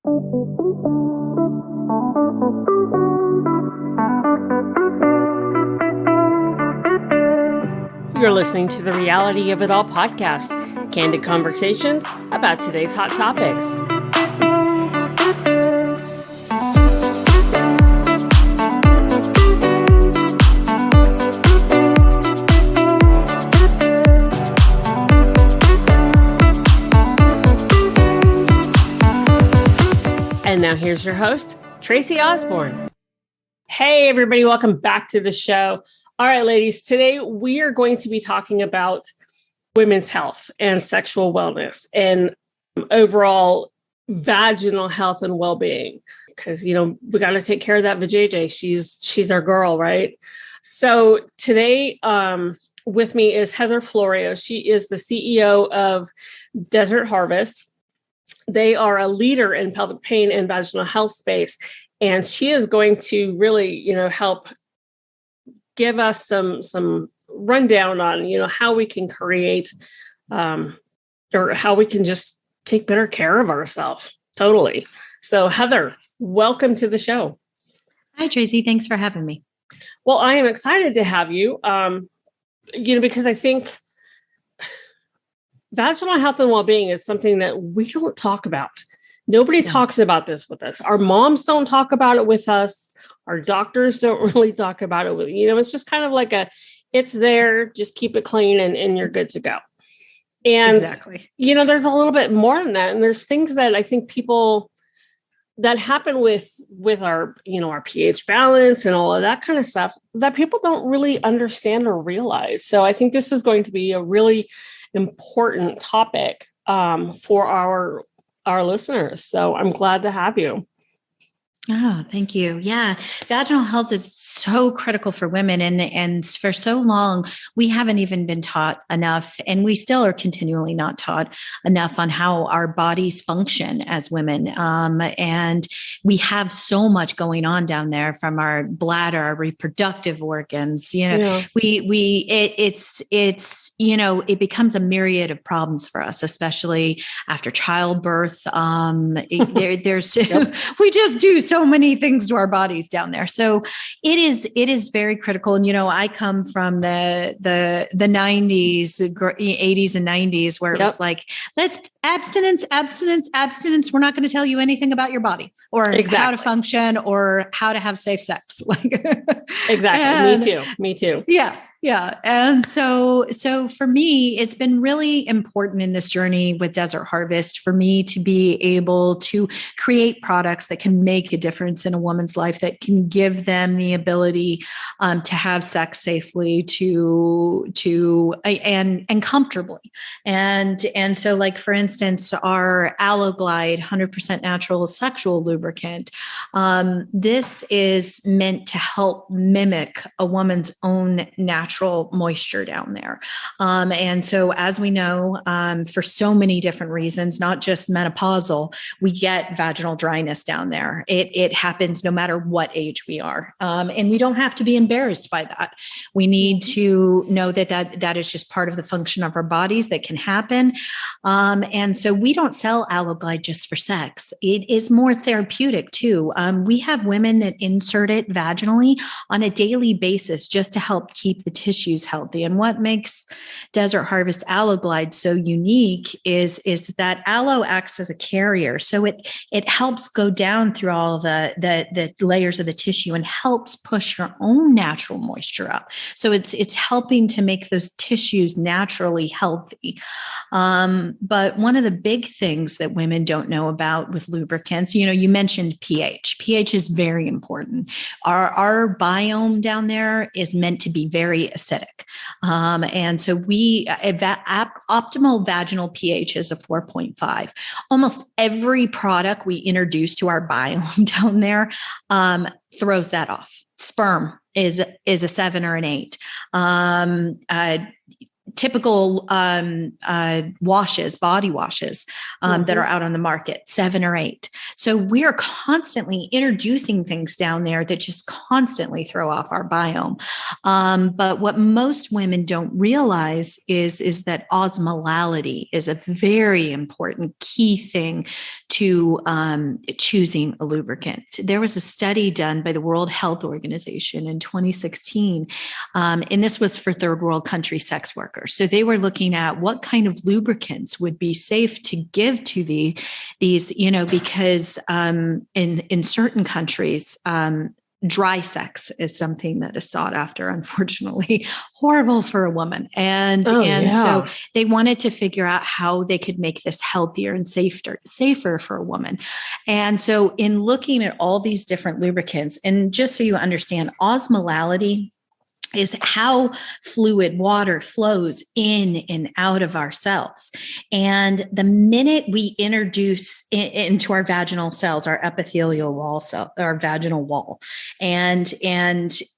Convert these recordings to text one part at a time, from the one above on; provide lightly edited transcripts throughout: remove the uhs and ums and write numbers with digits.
You're listening to the Reality of It All podcast, candid conversations about today's hot topics. And now here's your host, Tracey Osborne. Hey, everybody. Welcome back to the show. All right, ladies, today we are going to be talking about women's health and sexual wellness and overall vaginal health and well-being. Because, we got to take care of that vajayjay. She's our girl, right? So today with me is Heather Florio. She is the CEO of Desert Harvest. They are a leader in pelvic pain and vaginal health space. And she is going to really, help give us some rundown on, how we can create or how we can just take better care of ourselves. Totally. So Heather, welcome to the show. Hi, Tracey. Thanks for having me. Well, I am excited to have you, because I think vaginal health and well-being is something that we don't talk about. Nobody talks about this with us. Our moms don't talk about it with us. Our doctors don't really talk about it with, it's just kind of like it's there, just keep it clean and you're good to go. And, exactly. There's a little bit more than that. And there's things that I think people that happen with our, our pH balance and all of that kind of stuff that people don't really understand or realize. So I think this is going to be a really important topic for our listeners. So I'm glad to have you. Oh, thank you. Yeah. Vaginal health is so critical for women. And for so long, we haven't even been taught enough, and we still are continually not taught enough on how our bodies function as women. And we have so much going on down there from our bladder, our reproductive organs, it becomes a myriad of problems for us, especially after childbirth. There's, we just do so many things to our bodies down there. So it is very critical. And, I come from the 90s, 80s and 90s, where it was like, let's abstinence. We're not going to tell you anything about your body or how to function or how to have safe sex. Exactly. Me too. Yeah. Yeah. And so for me, it's been really important in this journey with Desert Harvest for me to be able to create products that can make a difference in a woman's life, that can give them the ability to have sex safely, and comfortably. And so, like, for instance, our Aloe Glide 100% natural sexual lubricant, this is meant to help mimic a woman's own natural moisture down there. And so, as we know, for so many different reasons, not just menopausal, we get vaginal dryness down there. It happens no matter what age we are. And we don't have to be embarrassed by that. We need to know that is just part of the function of our bodies that can happen. And so we don't sell Aloe Glide just for sex. It is more therapeutic too. We have women that insert it vaginally on a daily basis just to help keep the tissues healthy. And what makes Desert Harvest Aloe Glide so unique is that aloe acts as a carrier. So it helps go down through all the layers of the tissue and helps push your own natural moisture up. So it's helping to make those tissues naturally healthy. But one of the big things that women don't know about with lubricants, you mentioned pH. pH is very important. Our biome down there is meant to be very acidic. And so optimal vaginal pH is a 4.5. Almost every product we introduce to our biome down there throws that off. Sperm is a 7 or an 8. Typical body washes that are out on the market, 7 or 8. So we're constantly introducing things down there that just constantly throw off our biome. But what most women don't realize is that osmolality is a very important key thing to choosing a lubricant. There was a study done by the World Health Organization in 2016, and this was for third world country sex workers. So they were looking at what kind of lubricants would be safe to give to these, because in certain countries, dry sex is something that is sought after, unfortunately, horrible for a woman. And so they wanted to figure out how they could make this healthier and safer for a woman. And so in looking at all these different lubricants, and just so you understand, osmolality is how fluid water flows in and out of our cells. And the minute we introduce into our vaginal cells, our epithelial wall cell, our vaginal wall, and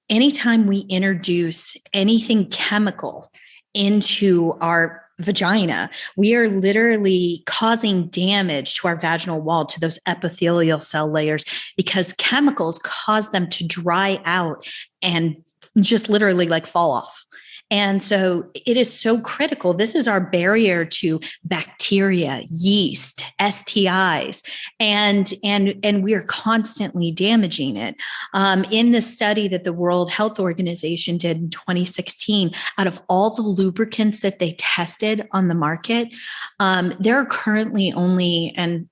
anytime we introduce anything chemical into our vagina, we are literally causing damage to our vaginal wall, to those epithelial cell layers, because chemicals cause them to dry out and just literally like fall off. And so it is so critical. This is our barrier to bacteria, yeast, STIs, and we are constantly damaging it. In the study that the World Health Organization did in 2016, out of all the lubricants that they tested on the market, there are currently only, and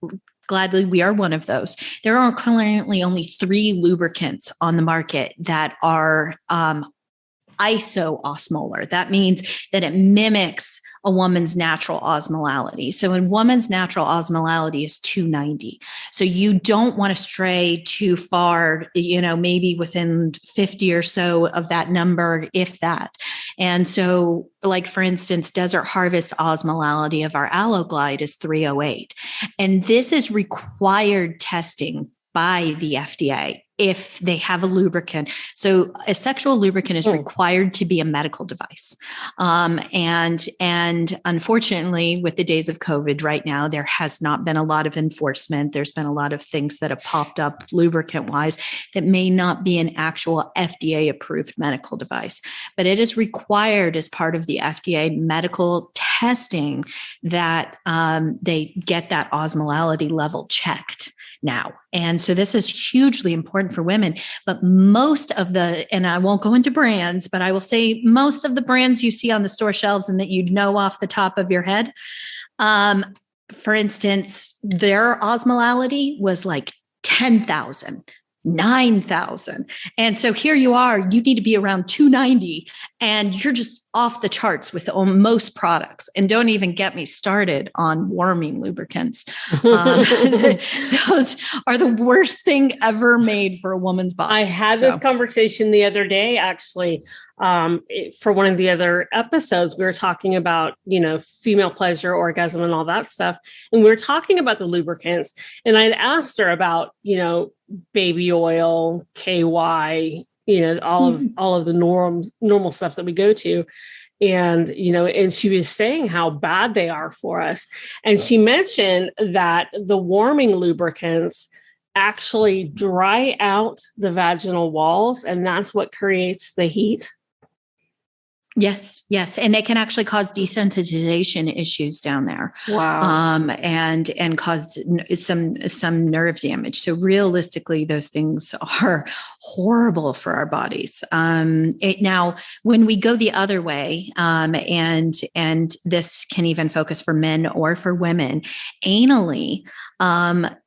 gladly, we are one of those. There are currently only 3 lubricants on the market that are isoosmolar. That means that it mimics a woman's natural osmolality. So a woman's natural osmolality is 290. So you don't want to stray too far, maybe within 50 or so of that number, if that. And so, like, for instance, Desert Harvest osmolality of our AlloGlide is 308. And this is required testing by the FDA if they have a lubricant. So a sexual lubricant is required to be a medical device. And unfortunately, with the days of COVID right now, there has not been a lot of enforcement. There's been a lot of things that have popped up lubricant wise that may not be an actual FDA approved medical device, but it is required as part of the FDA medical testing that they get that osmolality level checked now. And so this is hugely important for women, but most of and I won't go into brands, but I will say most of the brands you see on the store shelves and that off the top of your head, for instance, their osmolality was like 10,000. 9,000. And so here you are, you need to be around 290 and you're just off the charts with most products. And don't even get me started on warming lubricants. Those are the worst thing ever made for a woman's body. I had this conversation the other day, actually, for one of the other episodes. We were talking about, female pleasure, orgasm, and all that stuff. And we were talking about the lubricants. And I'd asked her about, baby oil, KY, all of the normal stuff that we go to. And, and she was saying how bad they are for us. And she mentioned that the warming lubricants actually dry out the vaginal walls, and that's what creates the heat. Yes. And they can actually cause desensitization issues down there. Wow. And cause some nerve damage. So realistically, those things are horrible for our bodies. Now, when we go the other way, and this can even focus for men or for women, anally,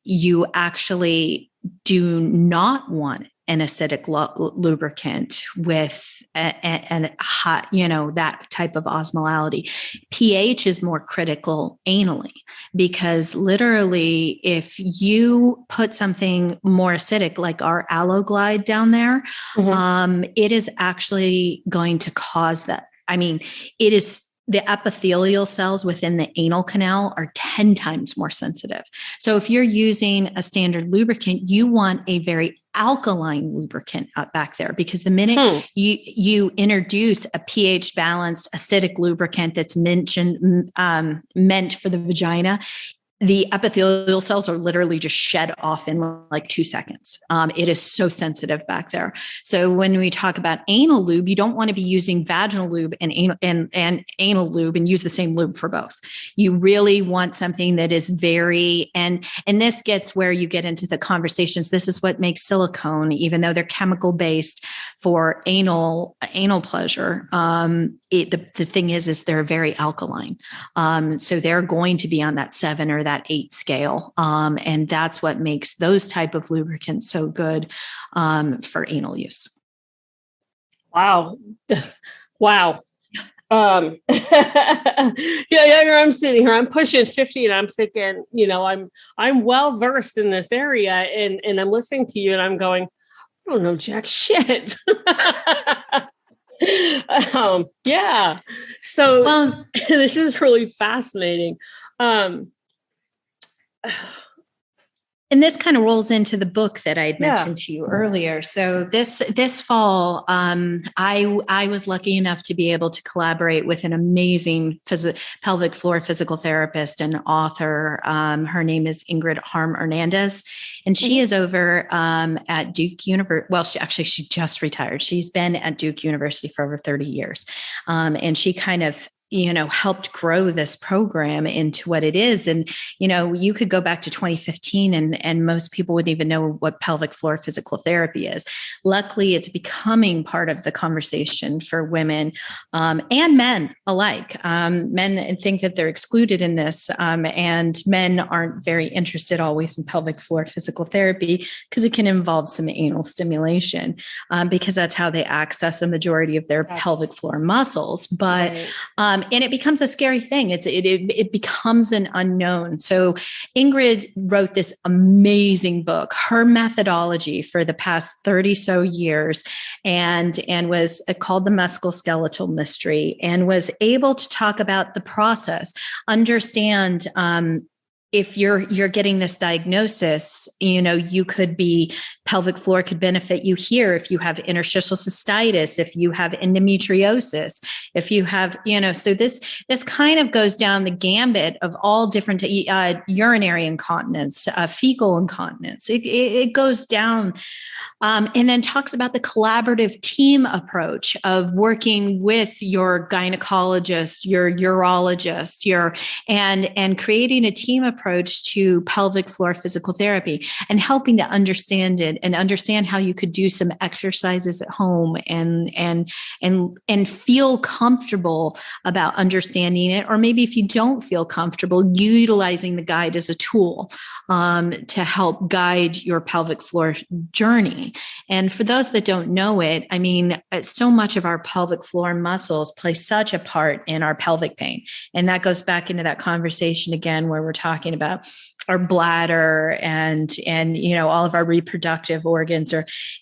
you actually do not want an acidic lubricant with a hot, that type of osmolality. pH is more critical anally, because literally if you put something more acidic like our AlloGlide down there, it is actually going to cause that. I mean, it is the epithelial cells within the anal canal are 10 times more sensitive. So if you're using a standard lubricant, you want a very alkaline lubricant back there, because the minute you introduce a pH balanced acidic lubricant that's meant for the vagina, the epithelial cells are literally just shed off in like 2 seconds. It is so sensitive back there. So when we talk about anal lube, you don't want to be using vaginal lube and anal lube and use the same lube for both. You really want something that is very, and this gets where you get into the conversations. This is what makes silicone, even though they're chemical based for anal pleasure. The thing is they're very alkaline. So they're going to be on that 7 or that 8 scale. And that's what makes those type of lubricants so good for anal use. Wow. Wow. Yeah, I'm sitting here, I'm pushing 50 and I'm thinking, I'm well versed in this area and I'm listening to you and I'm going, I don't know jack shit. Yeah. So this is really fascinating. And this kind of rolls into the book that I had mentioned to you earlier. So this fall, I was lucky enough to be able to collaborate with an amazing pelvic floor physical therapist and author. Her name is Ingrid Harm Hernandez, and she is over at Duke University. Well, she just retired. She's been at Duke University for over 30 years, and she kind of helped grow this program into what it is. And, you could go back to 2015 and most people wouldn't even know what pelvic floor physical therapy is. Luckily, it's becoming part of the conversation for women and men alike. Men think that they're excluded in this, and men aren't very interested always in pelvic floor physical therapy because it can involve some anal stimulation because that's how they access a majority of their pelvic floor muscles. But and it becomes a scary thing. It becomes an unknown. So Ingrid wrote this amazing book, her methodology for the past 30 so years, and was called The Musculoskeletal Mystery, and was able to talk about the process, understand if you're getting this diagnosis, you could be pelvic floor could benefit you here if you have interstitial cystitis, if you have endometriosis, if you have, so this kind of goes down the gambit of all different urinary incontinence, fecal incontinence. It goes down and then talks about the collaborative team approach of working with your gynecologist, your urologist, and creating a team approach to pelvic floor physical therapy and helping to understand it and understand how you could do some exercises at home and feel comfortable about understanding it. Or maybe if you don't feel comfortable, utilizing the guide as a tool to help guide your pelvic floor journey. And for those that don't know it, I mean, so much of our pelvic floor muscles play such a part in our pelvic pain. And that goes back into that conversation again, where we're talking about our bladder and all of our reproductive organs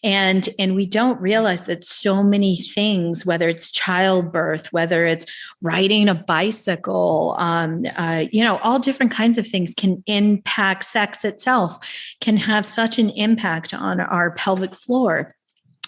and we don't realize that so many things, whether it's childbirth, whether it's riding a bicycle, all different kinds of things can impact sex itself, can have such an impact on our pelvic floor.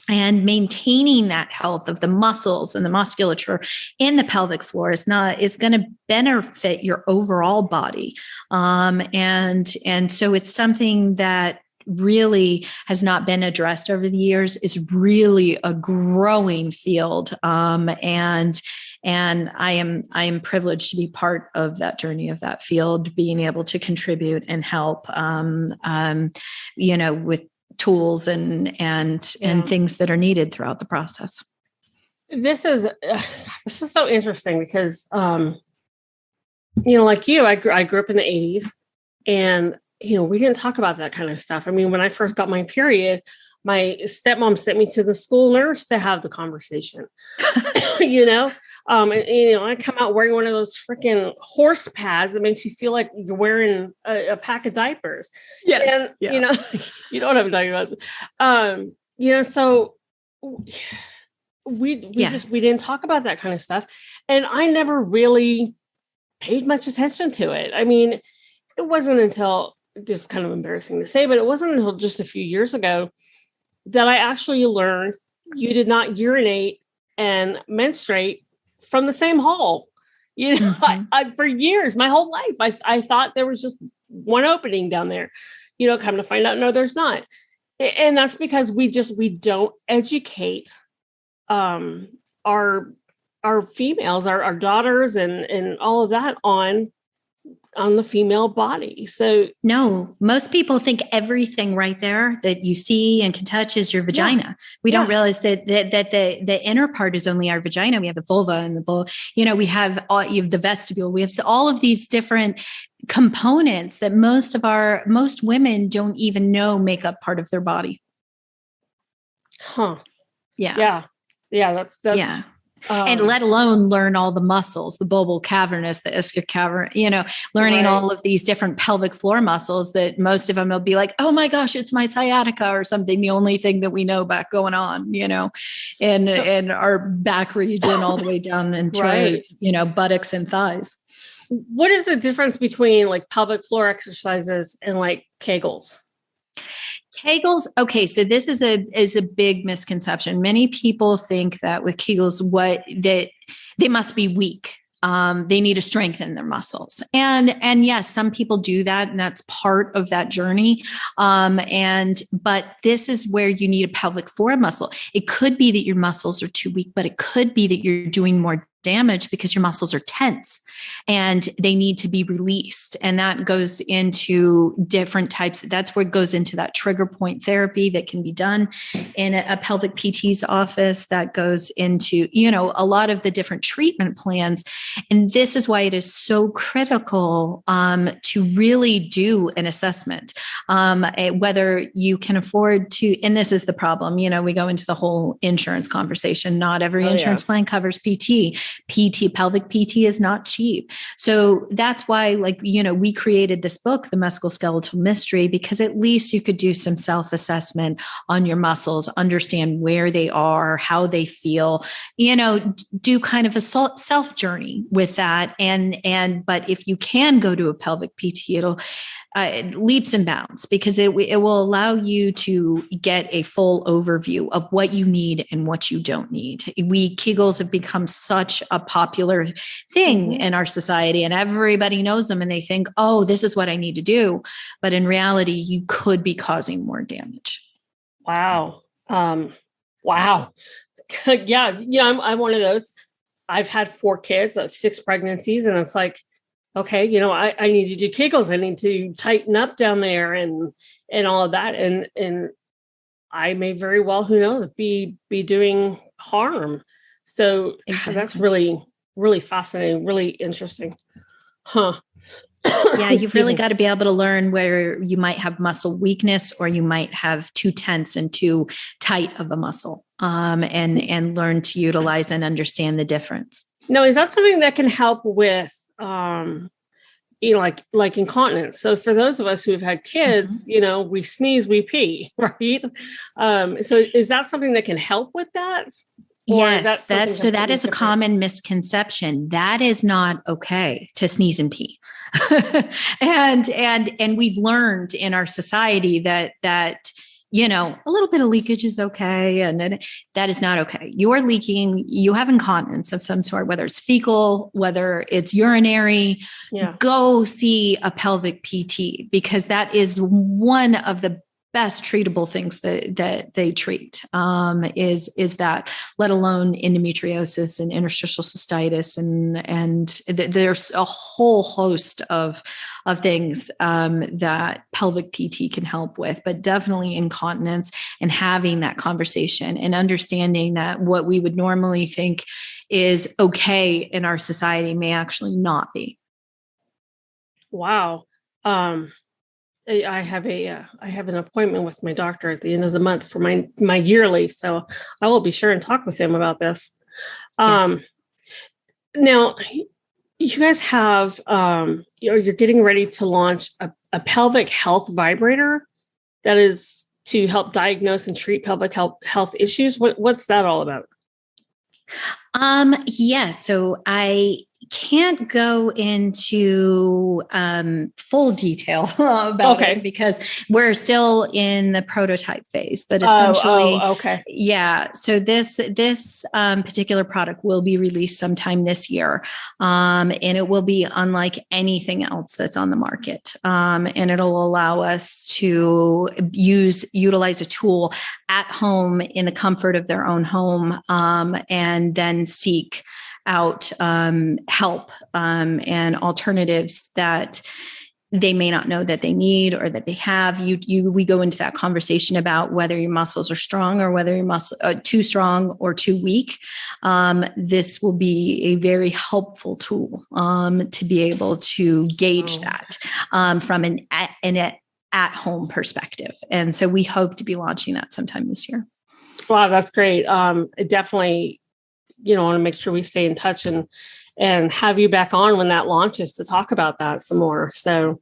And maintaining that health of the muscles and the musculature in the pelvic floor is going to benefit your overall body. And so it's something that really has not been addressed over the years, is really a growing field. And I am privileged to be part of that journey of that field, being able to contribute and help, with tools and things that are needed throughout the process. This is so interesting because, like you, I grew up in the 80s and, we didn't talk about that kind of stuff. I mean, when I first got my period, my stepmom sent me to the school nurse to have the conversation, I come out wearing one of those freaking horse pads that makes you feel like you're wearing a pack of diapers. Yes. And, you know what I'm talking about. So we didn't talk about that kind of stuff. And I never really paid much attention to it. I mean, it wasn't until, this is kind of embarrassing to say, but it wasn't until just a few years ago that I actually learned you did not urinate and menstruate from the same hole. I for years, my whole life, I thought there was just one opening down there. Come to find out, no, there's not. And that's because we don't educate our females, our daughters and all of that on the female body. So no, most people think everything right there that you see and can touch is your vagina. Yeah. We don't realize that the inner part is only our vagina. We have the vulva and the bull. You have you have the vestibule. We have all of these different components that most women don't even know make up part of their body. Huh. Yeah. That's yeah. And let alone learn all the muscles, the bulbar cavernous, the ischial cavern, learning all of these different pelvic floor muscles that most of them will be like, oh my gosh, it's my sciatica or something. The only thing that we know about going on, in our back region all the way down into, buttocks and thighs. What is the difference between like pelvic floor exercises and like Kegels? Kegels. Okay. So this is a big misconception. Many people think that with Kegels, that they must be weak. They need to strengthen their muscles. And yes, some people do that, and that's part of that journey. But this is where you need a pelvic floor muscle. It could be that your muscles are too weak, but it could be that you're doing more damage because your muscles are tense and they need to be released. And that goes into different types. That's where it goes into that trigger point therapy that can be done in a pelvic PT's office. That goes into, a lot of the different treatment plans. And this is why it is so critical to really do an assessment, whether you can afford to, and this is the problem, we go into the whole insurance conversation. Not every insurance plan covers PT. Pelvic PT is not cheap. So that's why, we created this book, The Musculoskeletal Mystery, because at least you could do some self-assessment on your muscles, understand where they are, how they feel, do kind of a self journey with that. But if you can go to a pelvic PT, it'll leaps and bounds, because it will allow you to get a full overview of what you need and what you don't need. Kegels have become such a popular thing in our society, and everybody knows them and they think, oh, this is what I need to do. But in reality, you could be causing more damage. Wow. Wow. Yeah. I'm one of those. I've had 4 kids, 6 pregnancies, and it's like, okay, I need to do Kegels. I need to tighten up down there and all of that. And I may very well, who knows, be doing harm. So that's really, really fascinating, really interesting. Huh. Yeah, you've really got to be able to learn where you might have muscle weakness, or you might have too tense and too tight of a muscle, and learn to utilize and understand the difference. Now, is that something that can help with, like incontinence? So for those of us who have had kids, we sneeze, we pee, right? So is that something that can help with that? Yes, that is a common misconception. That is not okay to sneeze and pee. and we've learned in our society that a little bit of leakage is okay. And that is not okay. You're leaking, you have incontinence of some sort, whether it's fecal, whether it's urinary, go see a pelvic PT, because that is one of the best treatable things that they treat, is that, let alone endometriosis and interstitial cystitis. And there's a whole host of things that pelvic PT can help with, but definitely incontinence, and having that conversation and understanding that what we would normally think is okay in our society may actually not be. Wow. I have an appointment with my doctor at the end of the month for my yearly, so I will be sure and talk with him about this. Yes. Now, you guys have you're getting ready to launch a pelvic health vibrator that is to help diagnose and treat pelvic health issues. What's that all about? Yes. So I can't go into full detail about it because we're still in the prototype phase. But essentially, yeah. So this particular product will be released sometime this year, and it will be unlike anything else that's on the market. And it'll allow us to utilize a tool at home in the comfort of their own home, and then seek out help and alternatives that they may not know that they need or that they have. We go into that conversation about whether your muscles are strong or whether your muscles are too strong or too weak. This will be a very helpful tool to be able to gauge that from an at-home perspective. And so we hope to be launching that sometime this year. Wow, that's great. It definitely, want to make sure we stay in touch and have you back on when that launches to talk about that some more. So,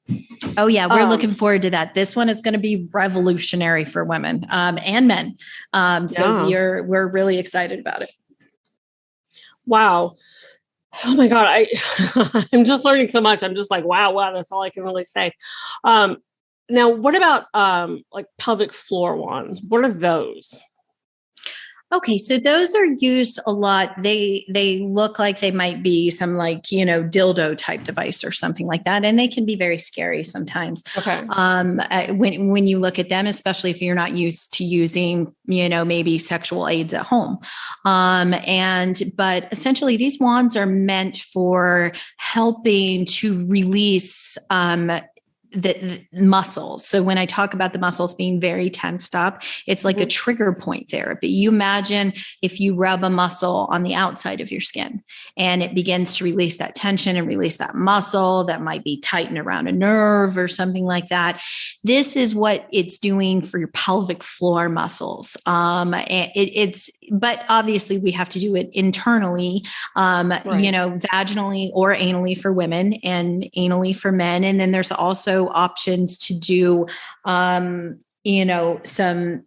oh yeah, we're looking forward to that. This one is going to be revolutionary for women and men. So we're really excited about it. Wow. Oh my God. I'm just learning so much. I'm just like, wow. That's all I can really say. Now, what about like pelvic floor wands? What are those? Okay, so those are used a lot. They look like they might be some dildo type device or something like that, and they can be very scary sometimes. Okay. When you look at them, especially if you're not used to using maybe sexual aids at home, but essentially these wands are meant for helping to release the muscles. So when I talk about the muscles being very tensed up, it's like a trigger point therapy. You imagine if you rub a muscle on the outside of your skin and it begins to release that tension and release that muscle that might be tightened around a nerve or something like that. This is what it's doing for your pelvic floor muscles. But obviously we have to do it internally, vaginally or anally for women and anally for men. And then there's also options to do, some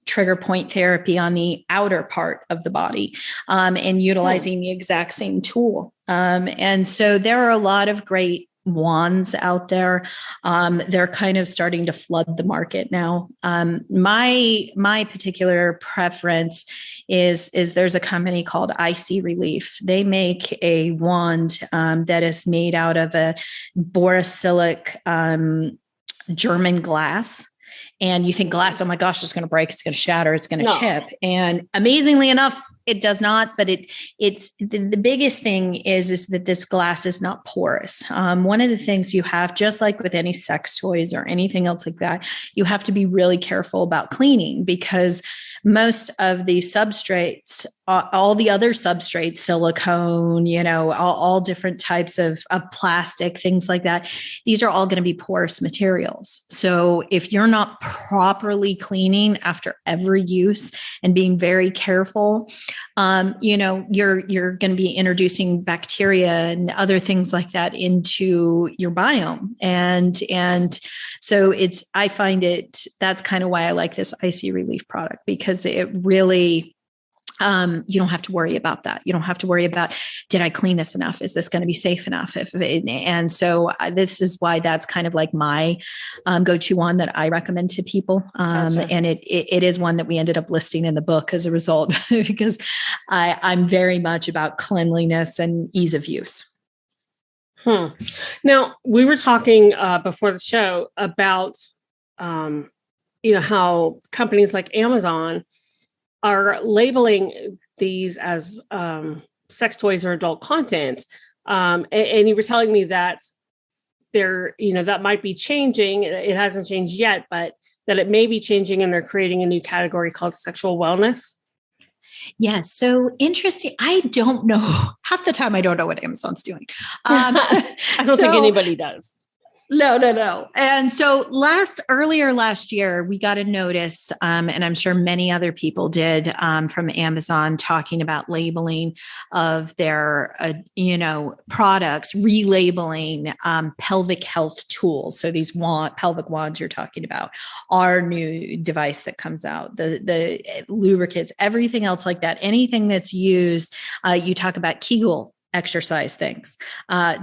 trigger point therapy on the outer part of the body, and utilizing the exact same tool. And so there are a lot of great wands out there. They're kind of starting to flood the market now. My particular preference is there's a company called IC Relief. They make a wand that is made out of a borosilicate German glass. And you think glass, oh my gosh, it's going to break, it's going to shatter, it's going to chip. And amazingly enough, it does not. But it's the biggest thing is that this glass is not porous. One of the things you have, just like with any sex toys or anything else like that, you have to be really careful about cleaning, because most of the substrates, all the other substrates, silicone, all different types of plastic, things like that, these are all going to be porous materials. So if you're not properly cleaning after every use and being very careful, you're going to be introducing bacteria and other things like that into your biome. And so I find that's kind of why I like this IC Relief product, because it really, you don't have to worry about that. You don't have to worry about, did I clean this enough? Is this going to be safe enough? And so this is why that's kind of like my go-to one that I recommend to people. Gotcha. And it is one that we ended up listing in the book as a result, because I'm very much about cleanliness and ease of use. Now, we were talking before the show about, how companies like Amazon are labeling these as sex toys or adult content. And you were telling me that that might be changing. It hasn't changed yet, but that it may be changing, and they're creating a new category called sexual wellness. Yes. So interesting. I don't know. Half the time, I don't know what Amazon's doing. I don't think anybody does. No. And so earlier last year, we got a notice, and I'm sure many other people did, from Amazon, talking about labeling of their, products, relabeling pelvic health tools. So these pelvic wands you're talking about, our new device that comes out, the lubricants, everything else like that, anything that's used. You talk about Kegel exercise things,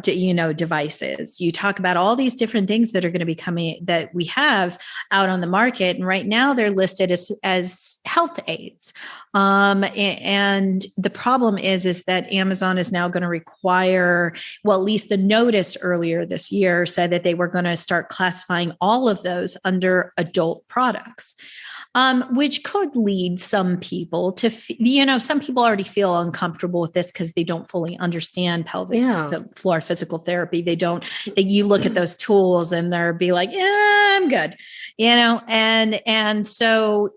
devices. You talk about all these different things that are going to be coming that we have out on the market. And right now they're listed as health aids. And the problem is that Amazon is now going to require, well, at least the notice earlier this year said that they were going to start classifying all of those under adult products. Which could lead some people to, some people already feel uncomfortable with this because they don't fully understand pelvic floor physical therapy. You look at those tools and they'll be like, yeah, I'm good, and so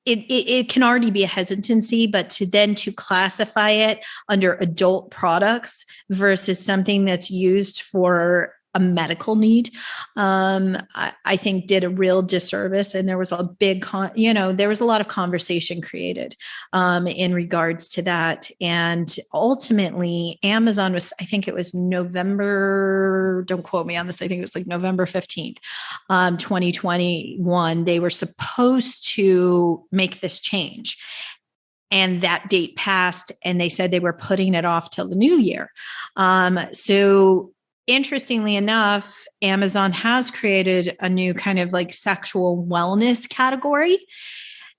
it can already be a hesitancy, but to classify it under adult products versus something that's used for a medical need, I think did a real disservice. And there was a big, there was a lot of conversation created in regards to that. And ultimately Amazon I think it was November, don't quote me on this, I think it was like November 15th, 2021, they were supposed to make this change. And that date passed and they said they were putting it off till the new year. So interestingly enough, Amazon has created a new kind of like sexual wellness category.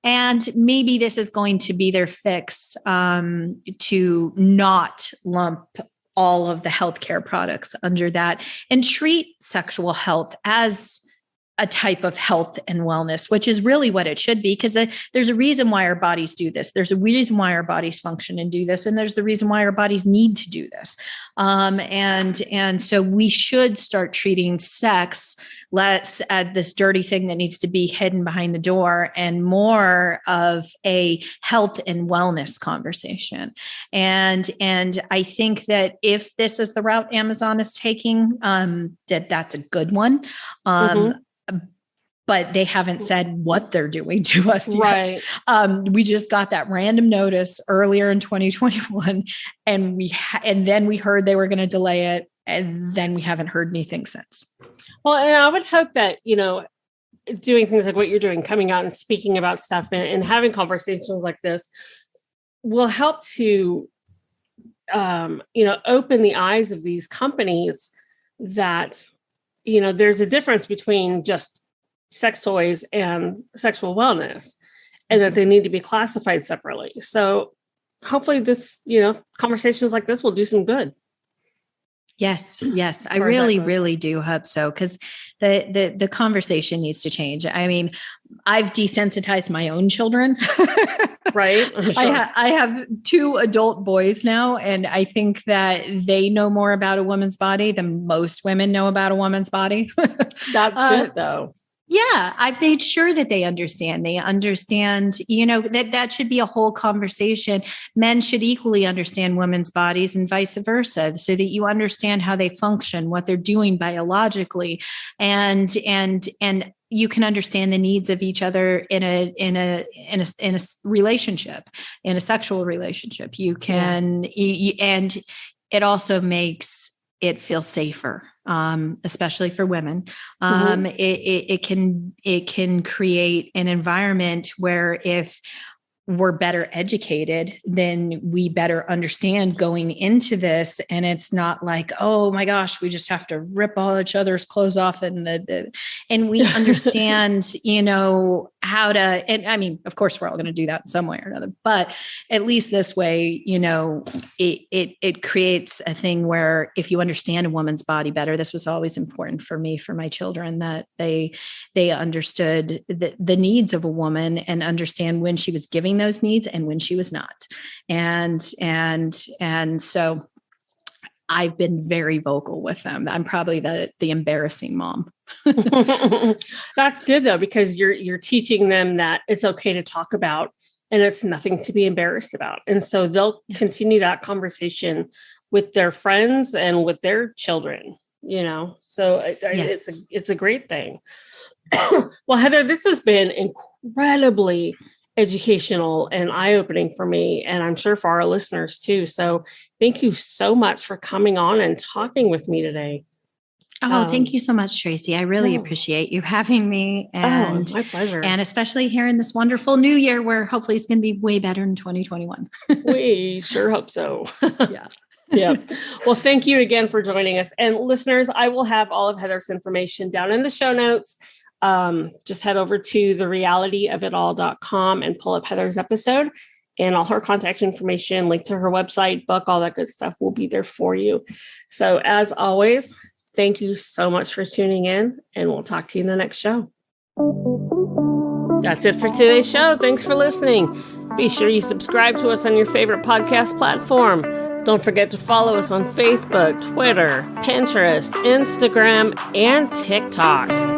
And maybe this is going to be their fix to not lump all of the healthcare products under that and treat sexual health as a type of health and wellness, which is really what it should be, because there's a reason why our bodies do this. There's a reason why our bodies function and do this. And there's the reason why our bodies need to do this. And so we should start treating sex less as this dirty thing that needs to be hidden behind the door and more of a health and wellness conversation. And I think that if this is the route Amazon is taking, that's a good one. But they haven't said what they're doing to us yet. Right. We just got that random notice earlier in 2021, and then we heard they were going to delay it, and then we haven't heard anything since. Well, and I would hope that, doing things like what you're doing, coming out and speaking about stuff and having conversations like this will help to, open the eyes of these companies that, there's a difference between just sex toys and sexual wellness, and that they need to be classified separately. So hopefully this, conversations like this will do some good. Yes. I really do hope so. Because the conversation needs to change. I mean, I've desensitized my own children. Right. Sure. I have 2 adult boys now, and I think that they know more about a woman's body than most women know about a woman's body. That's good though. Yeah, I've made sure that they understand. They understand, that should be a whole conversation. Men should equally understand women's bodies and vice versa, so that you understand how they function, what they're doing biologically, and you can understand the needs of each other in a relationship, in a sexual relationship. You can, and it also makes it feel safer, especially for women. It can create an environment where if we're better educated, then we better understand going into this. And it's not like, oh my gosh, we just have to rip all each other's clothes off and we understand, how to, and I mean, of course we're all going to do that in some way or another, but at least this way, it creates a thing where if you understand a woman's body better, this was always important for me, for my children, that they understood the needs of a woman and understand when she was giving those needs and when she was not. And so I've been very vocal with them. I'm probably the embarrassing mom. That's good though, because you're teaching them that it's okay to talk about and it's nothing to be embarrassed about. And so they'll continue that conversation with their friends and with their children, so it's a great thing. Well, Heather, this has been incredibly educational and eye-opening for me, and I'm sure for our listeners too. So thank you so much for coming on and talking with me today. Oh, thank you so much, Tracey. I really appreciate you having me. And my pleasure. And especially here in this wonderful new year where hopefully it's going to be way better in 2021. We sure hope so. Yeah. Yeah. Well, thank you again for joining us. And listeners, I will have all of Heather's information down in the show notes. Just head over to therealityofitall.com and pull up Heather's episode, and all her contact information, link to her website, book, all that good stuff will be there for you. So as always, thank you so much for tuning in, and we'll talk to you in the next show. That's it for today's show. Thanks for listening. Be sure you subscribe to us on your favorite podcast platform. Don't forget to follow us on Facebook, Twitter, Pinterest, Instagram, and TikTok.